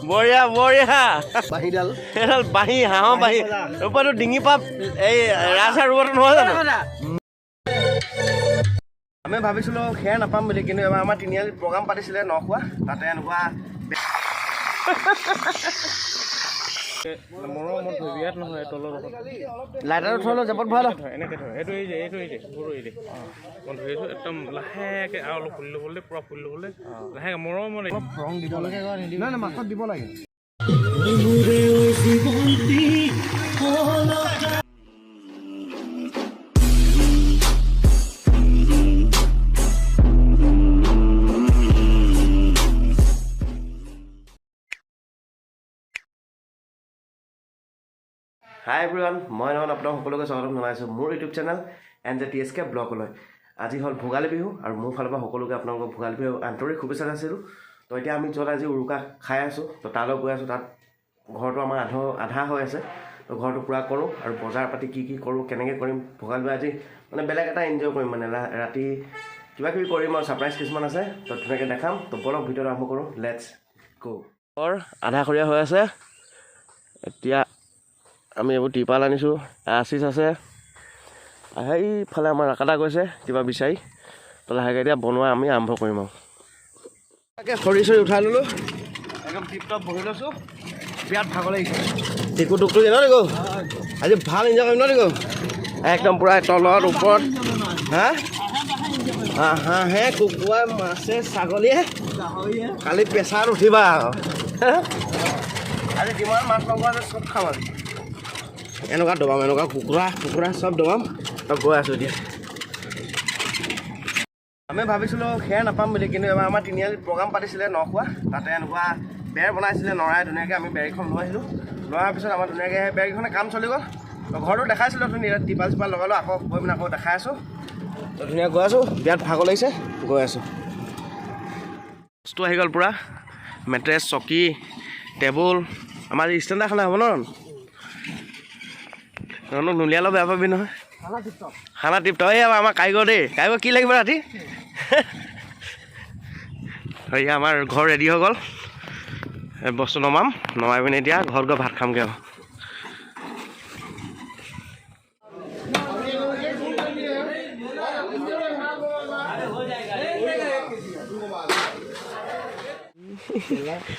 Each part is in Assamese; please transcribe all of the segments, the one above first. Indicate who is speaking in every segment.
Speaker 1: বঢ়িয়া বঢ়িয়া
Speaker 2: বাঁহীডাল
Speaker 1: এডাল বাঁহী হাঁহৰ বাঁহী ওপৰতো ডিঙি পাপ এই ৰাজহাঁহ ৰুবটো নহয় জানো আমি ভাবিছিলোঁ খেৰ নাপাম বুলি কিন্তু এবাৰ আমাৰ তিনিআলিত প্ৰগ্ৰাম পাতিছিলে নখোৱা তাতে এনেকুৱা
Speaker 3: মৰমত বিয়াত নহয় তলত
Speaker 1: লাইটাৰটো থৈ লওঁ জেপত ভৰাই লওঁ
Speaker 3: এনেকৈ থয় এইটো এই যে মই ধৰিছোঁ একদম লাহেকৈ আৰু অলপ ফুলি ল'বলৈ পূৰা ফুলি ল'বলৈ লাহেকৈ মৰমত
Speaker 2: ৰং দিব লাগে নাই মাছত দিব লাগে
Speaker 1: হাই এভৰিৱান মই নহয় আপোনাক সকলোকে স্বাগতম জনাইছোঁ মোৰ ইউটিউব চেনেল NJTSK ব্লগলৈ আজি হ'ল ভোগালী বিহু আৰু মোৰ ফালৰ পৰা সকলোকে আপোনালোকক ভোগালী বিহু আন্তৰিক শুভেচ্ছা যাচিলোঁ তো এতিয়া আমি য'ত আজি উৰুকা খাই আছোঁ তো তালৈ গৈ আছোঁ তাত ঘৰটো আমাৰ আধা হৈ আছে তো ঘৰটো পূৰা কৰোঁ আৰু বজাৰ পাতি কি কৰোঁ কেনেকৈ কৰিম ভোগালী বিহু আজি মানে বেলেগ এটা এনজয় কৰিম মানে ৰাতি কিবা কিবি কৰিম আৰু ছাৰপ্ৰাইজ কিছুমান আছে তো ধুনীয়াকৈ দেখাম তো বলক ভিডিঅ'টো আৰম্ভ কৰোঁ লেটছ গো ঘৰ আধাখৰীয়া হৈ আছে এতিয়া আমি এইবোৰ টিপাল আনিছোঁ আচিছ আছে সেইফালে আমাৰ ৰাকাটা গৈছে কিবা বিচাৰি তো লাহেকৈ এতিয়া বনোৱা আমি আৰম্ভ কৰিম আৰু তাকে খৰি চৰি উঠাই ল'লোঁ একদম টিপ টপ বহি লৈছোঁ বিৰাট ভাগৰ লাগিছে টিকু টুকটো ন দেখো আজি ভাল এনজয় কৰিম ন দেখো একদম পূৰা তলত ওপৰত হাঁহে কুকুৰাই মাছে ছাগলীয়ে কালি প্ৰেছাৰত উঠিবা আজি যিমান মাছ মাংস আছে চব খাম আজি এনেকুৱা দবাম এনেকুৱা কুকুৰা চব দবাম তই গৈ আছোঁ এতিয়া আমি ভাবিছিলোঁ খেৰ নাপাম বুলি কিন্তু এবাৰ আমাৰ তিনিআলিত প্ৰগ্ৰাম পাতিছিলে নখোৱা তাতে এনেকুৱা বেৰ বনাইছিলে নৰাই ধুনীয়াকৈ আমি বেৰকেইখন লৈ আহিলোঁ লৈ অহাৰ পিছত আমাৰ ধুনীয়াকৈ সেই বেৰকেইখনে কাম চলি গ'ল ঘৰটো দেখাইছিলোঁ ধুনীয়া টিপাল চিপাল লগালোঁ আকৌ গৈ পিনে আকৌ দেখাই আছোঁ তো ধুনীয়াকৈ গৈ আছোঁ বিৰাট ভাগৰ লাগিছে গৈ আছোঁ বস্তু আহি গ'ল পূৰা মেট্ৰেছ চকী টেবুল আমাৰ ষ্টেণ্ডাৰ খালে হ'ব ন ৰণক নুলিয়ালো বেয়া পাবি নহয় খানা টিপটপ এই আমাৰ কাৰিকৰ দেই কাৰিকৰ কি লাগিব ৰাতি এয়া আমাৰ ঘৰ ৰেডি হৈ গ'ল বস্তু নমাই পিনে এতিয়া ঘৰত গৈ ভাত খামগৈ আৰু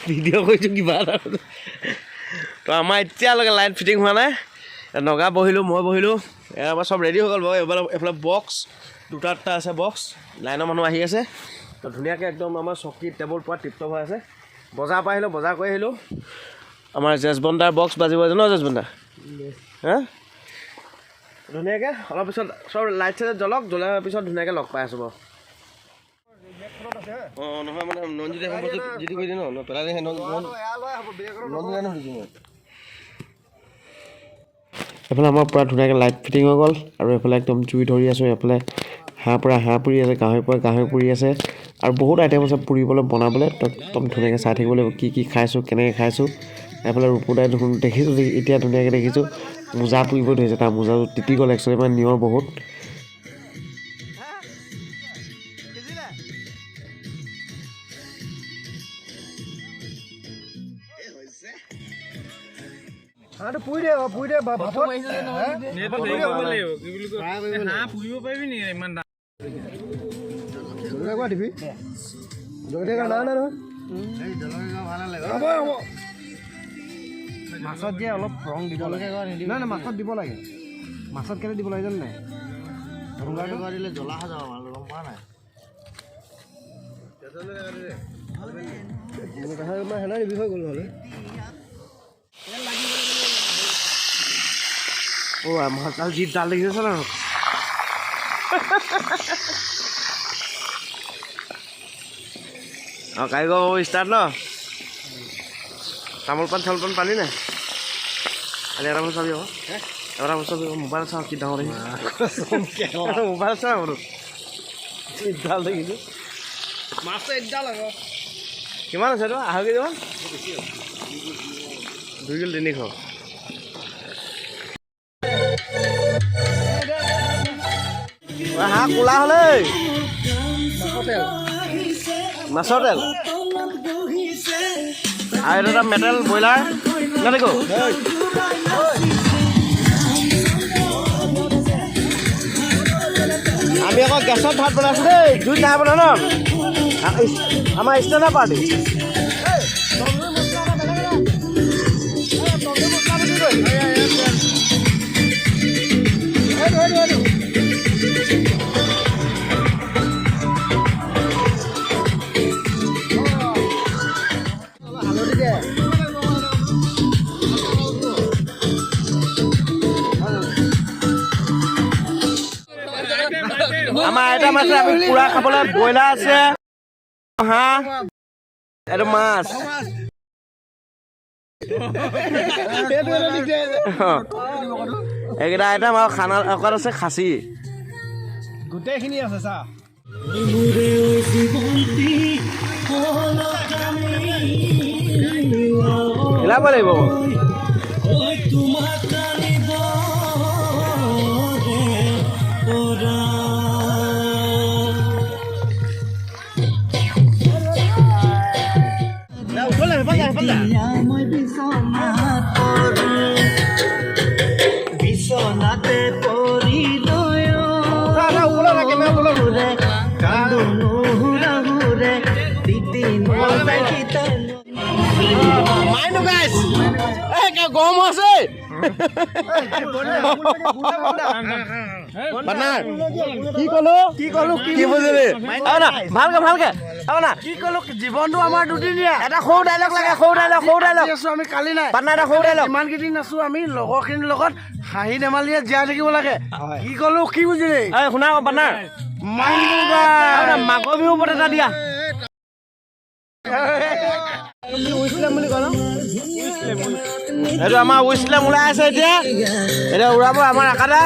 Speaker 1: ভিডিঅ' কৰিছোঁ কিবা এটা তো আমাৰ এতিয়ালৈকে লাইট ফিটিং হোৱা নাই নগা বহিলোঁ মই বহিলোঁ আমাৰ চব ৰেডি হৈ গ'ল বাৰু এইফালে বক্স দুটা আছে বক্স লাইনৰ মানুহ আহি আছে তো ধুনীয়াকৈ একদম আমাৰ চকী টেবুল পৰা টিপটপ হৈ আছে বজাৰ পৰা আহিলোঁ বজাৰ কৰি আহিলোঁ আমাৰ জেজবন্দাৰ বক্স বাজিব আছে ন জেজবন্দা হা ধুনীয়াকৈ অলপ পিছত চব লাইট চাইট জ্বলাৰ পিছত ধুনীয়াকৈ লগ পাই আছোঁ বাৰু অঁ নহয় মানে ননজিতে যিটো কৰি দিয়ে ন পেলাই দিয়ে এইফালে আমাৰ পূৰা ধুনীয়াকৈ লাইট ফিটিং হৈ গ'ল আৰু এইফালে একদম জুই ধৰি আছোঁ এইফালে হাঁহ পুৰি আছে গাহৰি পুৰি আছে আৰু বহুত আইটেম আছে পুৰিবলৈ বনাবলৈ একদম ধুনীয়াকৈ চাই থাকিব লাগিব কি খাইছোঁ কেনেকৈ খাইছোঁ এইফালে ৰূপদাই দেখিছোঁ এতিয়া ধুনীয়াকৈ দেখিছোঁ মোজা পুৰিব ধৰিছে তাৰ মোজাটো তিতি গ'ল একচুৱেলি মানে নিয়ৰ বহুত
Speaker 2: হাঁহটো পুৰি দে ভাতত
Speaker 3: পুৰিব পাৰিবি নেকি ইমান
Speaker 2: দিবি জলকীয়া নাই নহয় মাছত যে অলপ ৰং দিব লাগে নাই মাছত দিব লাগে মাছত কেলে দিব লাগে জানো নাই দিলে জ্বলা হৈ যাব ভাল গম পোৱা নাই সেনা নিবি হৈ গ'ল হ'লে মাছ ডাল যি ডাল দেখিছে ন
Speaker 1: অঁ কাৰিকৰ ষ্টাৰ্ট ন তামোল পাণ পালি নাই আজি এটা বস্তু চাবি আকৌ এটা বস্তু চাবি মোবাইল চাওঁ কি ডাঙৰ দেখিছোঁ মোবাইল চাওঁ বোলো ডাল দেখিছোঁ
Speaker 2: মাছটো একডাল আকৌ
Speaker 1: কিমান আছে এইটো 2.5 কেজি মান 2 কিলো 300 হাঁহ কোলা হ'লে মাছৰ তেল আৰু এটা মেটেল ব্ৰইলাৰ না দেখো আমি আকৌ গেছত ভাত বনাইছোঁ দেই জুইত নাই বনা ন আমাৰ ষ্টেণ্ডাৰ পাৰ্টি আমাৰ আইটেম আছে আমি পুৰা খাবলৈ ব্ৰইলাৰ আছে হাঁহ এইটো মাছ এইকেইটা আইটেম আৰু খানা অকল আছে খাচী
Speaker 2: গোটেইখিনি আছে চা
Speaker 1: মিলাব লাগিব
Speaker 4: বিছনাতে পৰি
Speaker 1: গৰম আছে কি বুজিলি ভালকে ভালকে কি কলো জীৱনটো আমাৰ দুদিনীয়া এটা সৰু ডাইলগ লাগে সৰু ডাইলগ
Speaker 2: আমি কালি নাই
Speaker 1: পাটনা এটা সৰু ডাইলগ
Speaker 2: ইমান কেইদিন আছো আমি লগৰখিনিৰ লগত হাঁহি ধেমালিয়ে জীয়াই থাকিব লাগে কি কলো কি বুজিলি
Speaker 1: শুনা আকৌ পাটনাৰ মাঘৰ বিহু ওপৰত এটা দিয়া এইটো আমাৰ উইচলেম ওলাই আছে এতিয়া উৰাব আমাৰ আকাটা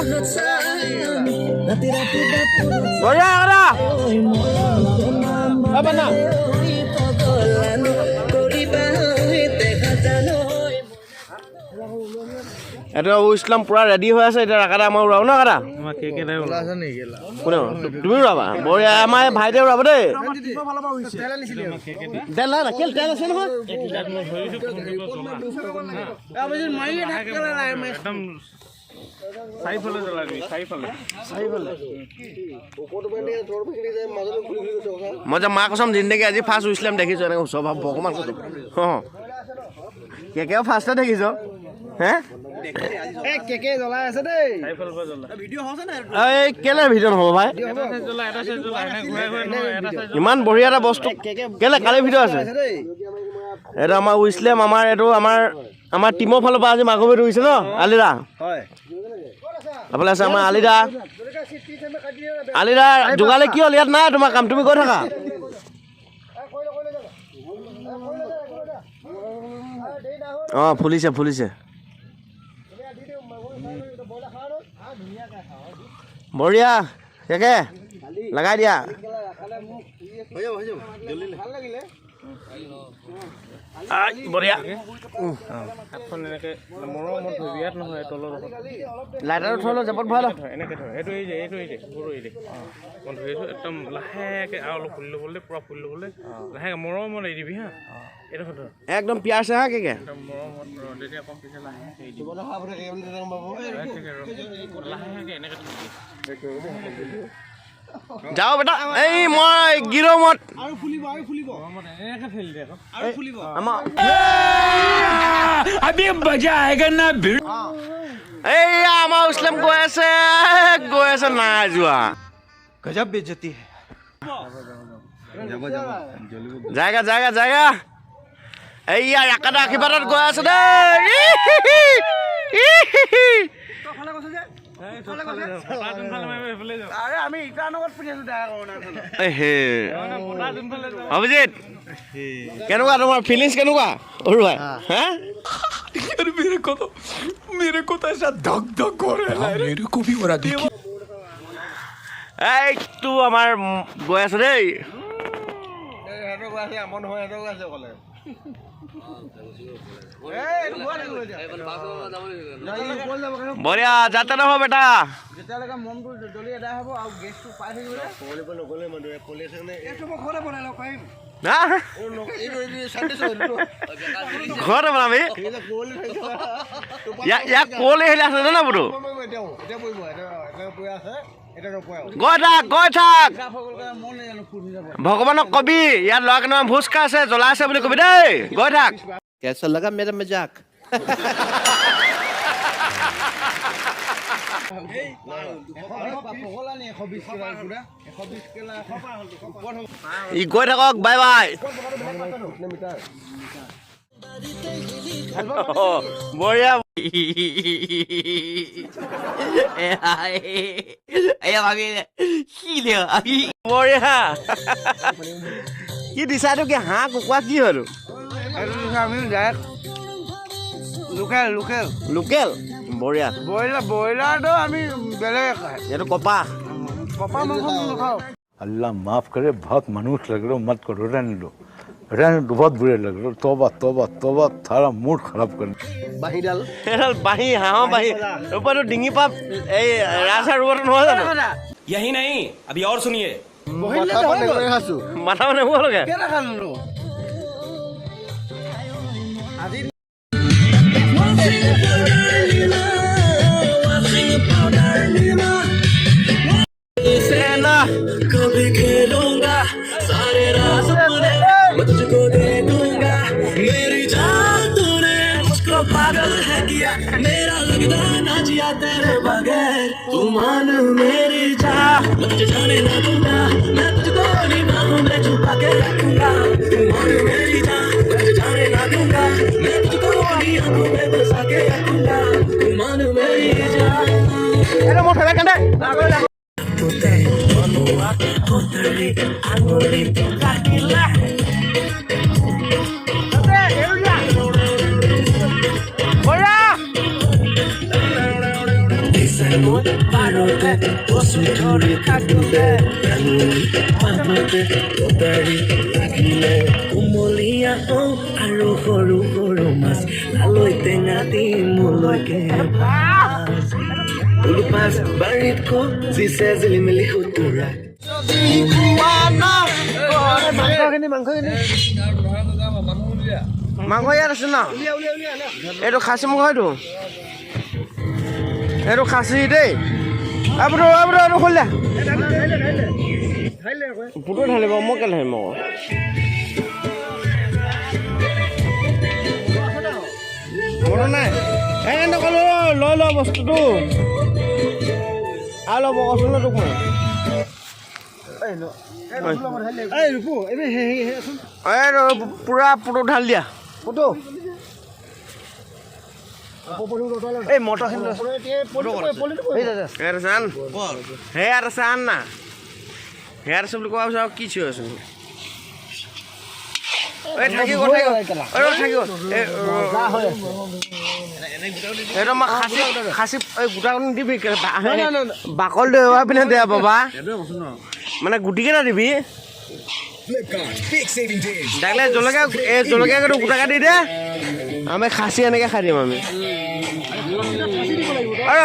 Speaker 1: বঢ়িয়া আকাটা এইটো উইচলাম পুৰা ৰেডি হৈ আছে এতিয়া আকাটা আমাৰ উৰাব ন আকাটা কোনে তুমি উৰাবা বঢ়িয়া আমাৰ ভাইটিয়ে উৰাব দেই তেল আছে নহয়
Speaker 3: একদম চাৰিফালে জ্বলাবি চাৰিফালে
Speaker 1: মই যে মা কচম জিন্দগী আজি ফাৰ্ষ্ট উইচলাম দেখিছো এনেকৈ ওচৰ ভাব অকণমান অঁ কেকেও ফাৰ্ষ্টে দেখিছ হে
Speaker 2: কেকে জ্বলাই আছে দেই
Speaker 1: এই কেলে ভিডিঅ' নহ'ব ভাই ইমান বঢ়িয়া এটা বস্তু কেলে কালি ভিডিঅ' আছে এইটো আমাৰ উইচলেম আমাৰ এইটো আমাৰ টিমৰ ফালৰ পৰা আজি মাঘৰ বিহু হৈছে ন আলিদা এইফালে আছে আমাৰ আলিদা যোগালে কি হ'ল ইয়াত নাই তোমাৰ কাম তুমি গৈ থাকা অঁ ফুলিছে বঢ়িয়া কেকে লগাই দিয়া বঢ়িয়া লাইটাৰটো থৈ লওঁ জেপত ভৰাই লওঁ
Speaker 3: এনেকৈ থয় এইটো সৰু মই ধৰি আছোঁ একদম লাহেকৈ আৰু অলপ ফুলি ল'বলৈ পূৰা ফুলি ল'বলৈ লাহেকৈ মৰমত এৰি দিবি হা এইটো ধৰ
Speaker 1: একদম পিয়াৰ হা কেকে
Speaker 3: একদম মৰমত তেতিয়া কম পিছে লাহেকৈ এৰি দিবি লাহেকৈ এনেকৈ থৈ
Speaker 1: যাওঁ বেটা এই মই গিৰমত
Speaker 3: এনেকৈ ঠেলি দে
Speaker 1: আমাৰ এইয়া আমাৰ উইচলেম গৈ আছে নাই যোৱা
Speaker 2: গজব বেজতি
Speaker 1: জায়গা এইয়া একাটা আশীৰ্বাদত গৈ আছে দেই
Speaker 2: আমি ইটানগৰত পিন্ধি
Speaker 1: অভিজিত কেনেকুৱা তোমাৰ ফিলিংছ কেনেকুৱা অৰুৱাই হা
Speaker 5: मेरे को तो ऐसा धक धक हो रहा है मेरे को भी हो रहा देखिए
Speaker 1: এইটো আমাৰ গৈ আছে দেই বঢ়িয়া যাতে নহ'ব বেটা
Speaker 2: যেতিয়ালৈকে মনটো জ্বলি এদাই হ'ব আৰু গেছটো পাই থাকিব
Speaker 1: না ঘৰতে বনাবি ইয়াক কলে হেলি আছে জানা বুটো গৈ থাক ভগৱানক কবি ইয়াত ল'ৰা কেইটামান ভোজ খাই আছে জ্বলাই আছে বুলি কবি দেই গৈ থাক
Speaker 6: कैसा लगा मेरा मजाक
Speaker 1: ই গৈ থাকক বাই বাই বঢ়িয়া বঢ়িয়া কি দিছা এইটো কি হাঁহ কুকুৰা কি হ'ল
Speaker 2: আমি ডাইৰেক্ট লোকেল লোকেল
Speaker 1: লোকেল বঢ়িয়া
Speaker 2: ব্ৰইলাৰটো আমি বেলেগে খায়
Speaker 1: এইটো কপা
Speaker 2: কপা মাংস নাখাওঁ
Speaker 5: अल्लाह माफ करे बहुत मनुष्य लग रहे हो मत करो रहने दो बहुत बुरे लग रहे हो तौबा तौबा तौबा थारा मूड खराब कर
Speaker 1: এইডাল বাঁহী হাঁহৰ বাঁহী ওপৰতো ডিঙি পাপ এই ৰাজহাঁহ ৰুবটো নহয় জানো
Speaker 7: यही नहीं अभी और सुनिए
Speaker 1: মাথা মানে হ'ব লাগে
Speaker 4: कभी खेलूंगा सारे राज अपने मैं तुझको दे दूंगा मेरी जान तूने मुझको पागल है किया मेरा लगता ना जिया तेरे बगैर तू मान मेरी जान मैं तुझे जाने ना दूंगा मैं तुझको अपनी बाहों में छुपा के रखूंगा तू मान मेरी जान मैं तुझे जाने ना दूंगा मैं तुझको अपनी आंखों में बसा के रखूंगा तू मान मेरी जान কুমলীয়া আৰু সৰু সৰু মাছ লালৈ টেঙা দি মোলৈকে উলুপাচ বাৰীত খুজিছে জিলিমিলি সুতুৰা
Speaker 1: মাংস ইয়াত আছে ন এইটো খাচী মাংস এইটো খাচী দেই এইটো খুলি পুতো ঢালিব মই কেলে ঢালিম আকৌ মনত নাই সেইকাৰণে ক'লো লৈ ল বস্তুটো আৰু ল'ব কচোন তোক মই পুৰা পুতো ঢাল দিয়া পুতো এই মটৰখিনি হেয়াৰ আছে আন না হেয়াৰ আছে বুলি কোৱা পিছত আৰু কি চিঞৰ আছে এই থাকিব এইটো মই খাচী এই গোটাকণ দিবি বাকল দে পিনে দে বাবা মানে গুটিকেইটা দিবি ডাকলে জলকীয়াটো গোটাকৈ দি দে আমি খাচী এনেকৈ খাই দিম আমি আৰু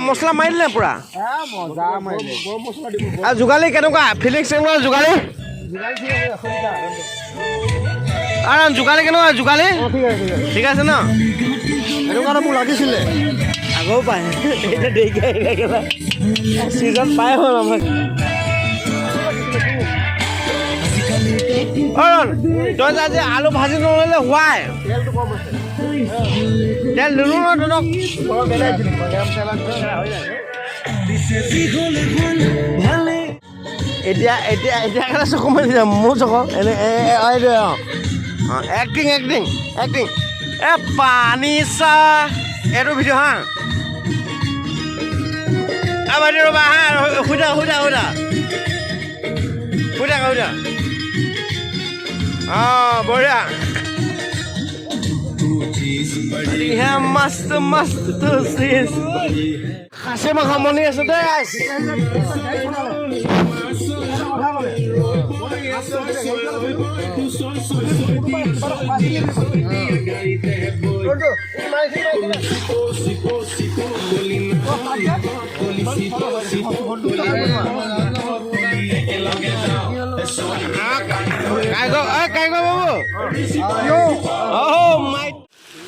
Speaker 1: মছলা মাৰি দিলে পুৰা আৰু যোগালী কেনেকুৱা ফিলিংছ কেনেকুৱা যোগালী আৰু যোগালী কেনেকুৱা যোগালী ঠিক আছে ন সেইটো কাৰণে মোক লাগিছিলে আগেও পায় এতিয়া দেৰিকৈ আহিলে ছিজন পাই হ'ল আমাক তই আজি আলু ভাজি নল'লে হোৱাই তেল দিলোঁ ন তহঁতক এতিয়া কাৰণে চকু মাৰি যাম মোৰ চকু এনে এক্টিং এ পানী চাহ এইটো ভিডিঅ' হা বাইদেউ ৰ'বা হা শুই থাক বঢ়িয়া মস্ত খাচী মাংস মনি আছে দেই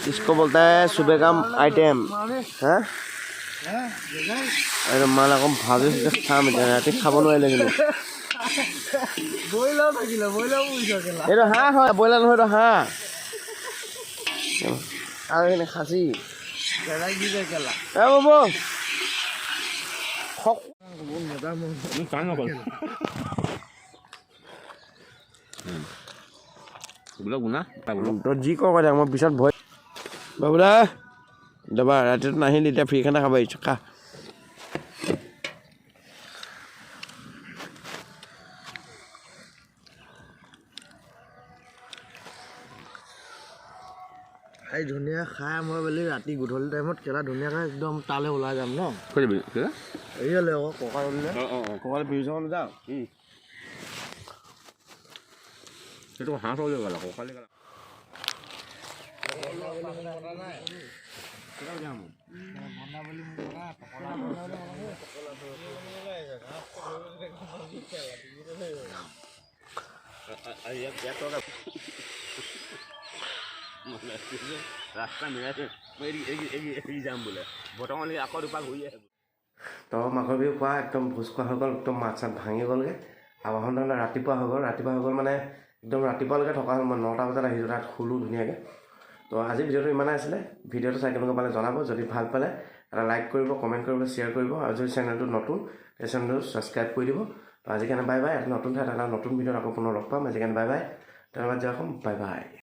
Speaker 1: इसको बोलता है सुबह का आइटम हाँ अरे माला को भाजी खा मिले राति खाब নোৱাৰিলে কিন্তু এইটো হাঁহ হয় ব্ৰইলাৰ নহয় এইটো হাঁহ আৰু এনে খাচী বাবু তই যি কৰ কৈ থাক মই পিছত ভয় বাবুদা দাবা ৰাতিটো নাহিলি এতিয়া ফ্ৰী খানা খাব আহিছোঁ খা
Speaker 2: খাই ধুনীয়া খাই মই বুলি ৰাতি গধূলি টাইমত কেলা ধুনীয়াকৈ একদম তালৈ ওলাই যাম ন এইয়ালৈ আকৌ ককা উলিলে
Speaker 1: ক'ৰবাত বিহু চাবলৈ যাওঁ
Speaker 3: সেইটো হাঁহ চলি গ'ল আকৌ কালি ৰাস্তা মিলাইছে এৰি যাম বোলে বৰ্তমানলৈ আকৌ দুপাক ঘূৰি আহে
Speaker 1: তো মাঘৰ বিহু খোৱা একদম ভোজ খোৱা হৈ গ'ল একদম মাছ চাত ভাঙি গ'লগৈ আবাহন তাৰমানে ৰাতিপুৱা হৈ গ'ল মানে একদম ৰাতিপুৱালৈকে থকা হ'ল মই 9টা বজাত আহিছোঁ তাত শুলোঁ ধুনীয়াকৈ তো আজি ভিডিঅ'টো ইমানেই আছিলে ভিডিঅ'টো চাই কেনেকুৱা পালে জনাব যদি ভাল পালে এটা লাইক কৰিব কমেণ্ট কৰিব শ্বেয়াৰ কৰিব আৰু যদি চেনেলটো নতুন সেই চেনেলটো ছাবস্ক্ৰাইব কৰি দিব তো আজি কাৰণে বাই বাই এটা নতুন ঠাইত এটা নতুন ভিডিঅ'ত আকৌ পুনৰ লগ পাম আজি কাৰণে বাই বাই ধন্যবাদ জয় অসম বাই বাই